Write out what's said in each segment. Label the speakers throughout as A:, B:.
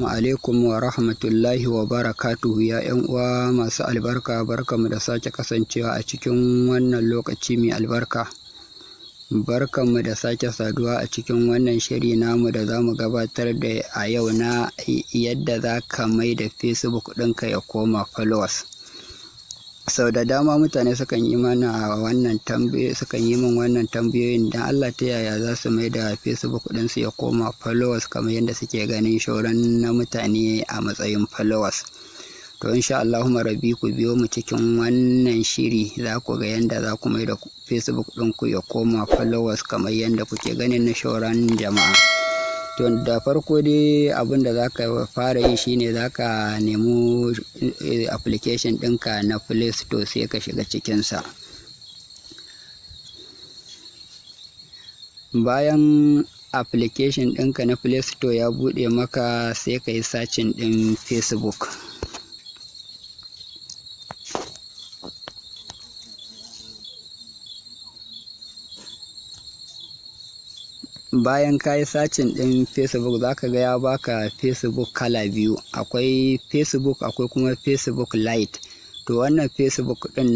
A: Assalamu alaikum wa rahmatullahi wa barakatuhu ya ‘yan uwa masu albarka, barkamu da sake kasancewa a cikin wannan lokaci mai albarka. Barkamu da sake saduwa a cikin wannan shiri namu da za mu gabatar da a yau na yadda za ka mai da Facebook ɗinka ya koma followers. Sau da dama mutane sukan yi mana wannan tambayoyin dan Allah ta yaya za su mai da Facebook ɗinsu ya koma followers kamar yadda suke ganin shauran na mutane a matsayin followers. To insha Allahumma rabbi ku biyo mu cikin wannan shiri, za ku ga yadda za ku mai da Facebook ɗinku ya koma followers kamar yadda kuke ganin na shauran jama'a. To da farko dai abin da za ka fara yi shine za ka nemi application ɗinka na Play Store, sai ka shiga cikinsa. Bayan application ɗinka na Play Store ya buɗe maka, sai ka yi searching ɗin Facebook. Bayan ka yi sacin ɗin Facebook, za ka ga ya baka Facebook kala biyu, akwai Facebook akwai kuma Facebook Lite. To wannan Facebook ɗin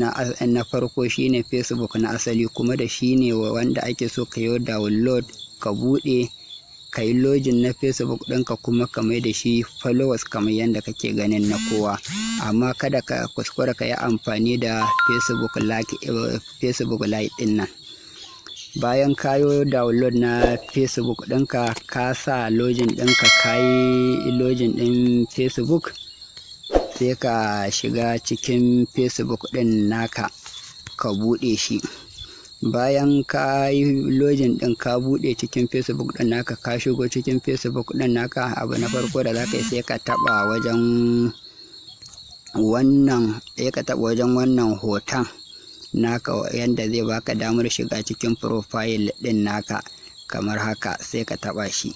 A: na farko shine Facebook na asali, kuma da shine wanda ake so ka yi download, ka buɗe, ka yi login na Facebook ɗinka kuma ka mai da shi followers kamar yadda kake ganin na kowa. Amma kada ka kuskura ka yi amfani da Facebook Lite ɗin nan. Bayan kayo download na Facebook ɗinka, ka sa login ɗinka, ka yi login ɗin Facebook, sai ka shiga cikin Facebook ɗin naka ka buɗe shi. Bayan ka yi login ɗin ka buɗe cikin Facebook ɗin naka, ka shigo cikin Facebook ɗin naka, abu na farko da za ka yi sai ka taɓa wajen wannan hoton naka, yanda zai baka damar shiga cikin profile ɗin naka kamar haka, sai ka taɓa shi.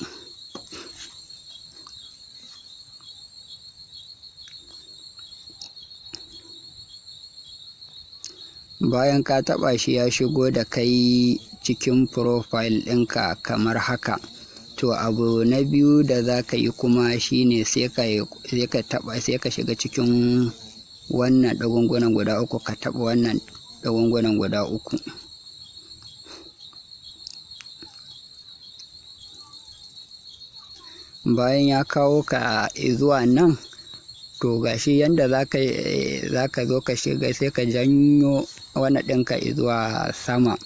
A: Bayan ka taɓa shi ya shigo da kai cikin profile ɗinka kamar haka. To abu na biyu da za ka yi kuma shine sai ka shiga cikin wannan ɗagungunan guda uku, ka taɓa wannan ɗagungunan guda uku. Bayan ya kawo ka zuwa nan, to gashi yanda za ka zo ka shiga, sai ka janyo wannan ɗinka zuwa sama.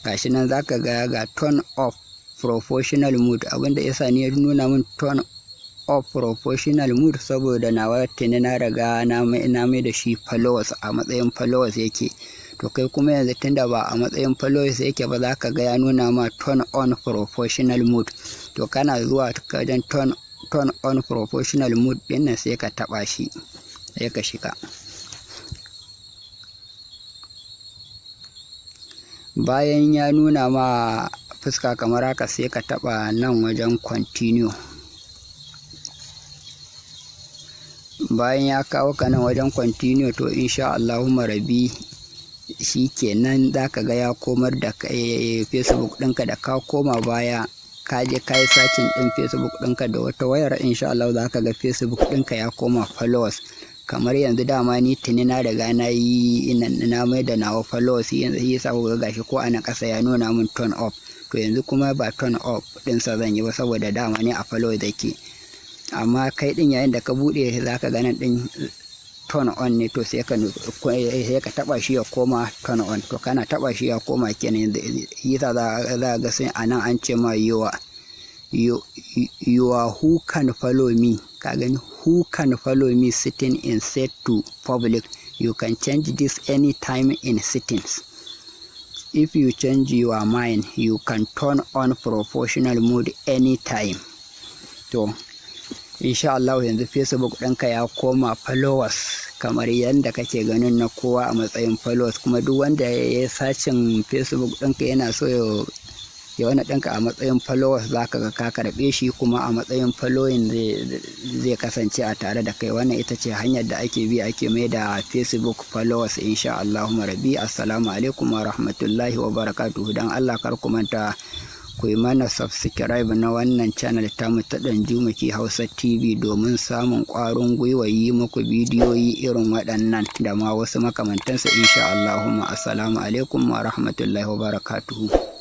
A: Gashi nan za ka ga turn off professional mode. Abinda yasa ni ya nuna min turn off professional mode saboda nawa tuni na riga na mai da shi followers, a matsayin followers yake. To kai kuma yanzu tunda ba a matsayin followers yake ba, za ka ga ya nuna ma turn on professional mode. To kana zuwa wajen turn on professional mode ɗin nan, sai ka taɓa shi, sai ka shiga. Bayan ya nuna ma fuska kamar haka, sai ka taɓa nan wajen continue. Bayan ya kawo ka nan wajen continue, to insha Allahumma rabbi shi kenan za ka ga ya komar da Facebook ɗinka. Da ka koma baya, ka je ka yi sacin ɗin Facebook ɗinka da wata wayar, insha Allah za ka ga Facebook ɗinka ya koma followers. Kamar yanzu dama ni tuni na riga na mai da nawa followers, yanzu yi sa ga gashi ko ana ƙasa ya nuna min turn off. To yanzu kuma ba turn off ɗinsa zan yi ba, saboda dama ne a followers yake. Amma kai ɗin yayin da ka buɗe, za ka ganin ɗin turn on ne, to sai ka taɓa shi ya koma turn on. To kana taɓa shi ya koma kenan. Yi za ga sai a nan an ce ma who can follow me. Ka gani, who can follow me setting in set to public. You can change this anytime in settings. If you change your mind, you can turn on professional mode anytime. To insha Allah yanzu Facebook ɗinka ya koma followers kamar yadda kake ganin na kowa a matsayin followers. Kuma duk wanda ya yi sacin Facebook ɗinka yana so ya wani ɗinka a matsayin followers, za ka ga ka karɓe shi kuma a matsayin following zai kasance a tare da kai. Wannan ita ce hanyar da ake bi ake mai da Facebook followers insha Allahumma rabbi. Assalamu alaikum wa rahmatullahi wa barakatuhu. Dan Allah kar ku manta ku yi mana subscribe na wannan channel tamu ta Danjuma Hausa TV domin samun ƙwarin gwiwa yi muku bidiyoyi irin waɗannan da ma wasu makamantansa insha Allahumma. Assalamu alaikum wa rahmatullahi wa barakatuhu.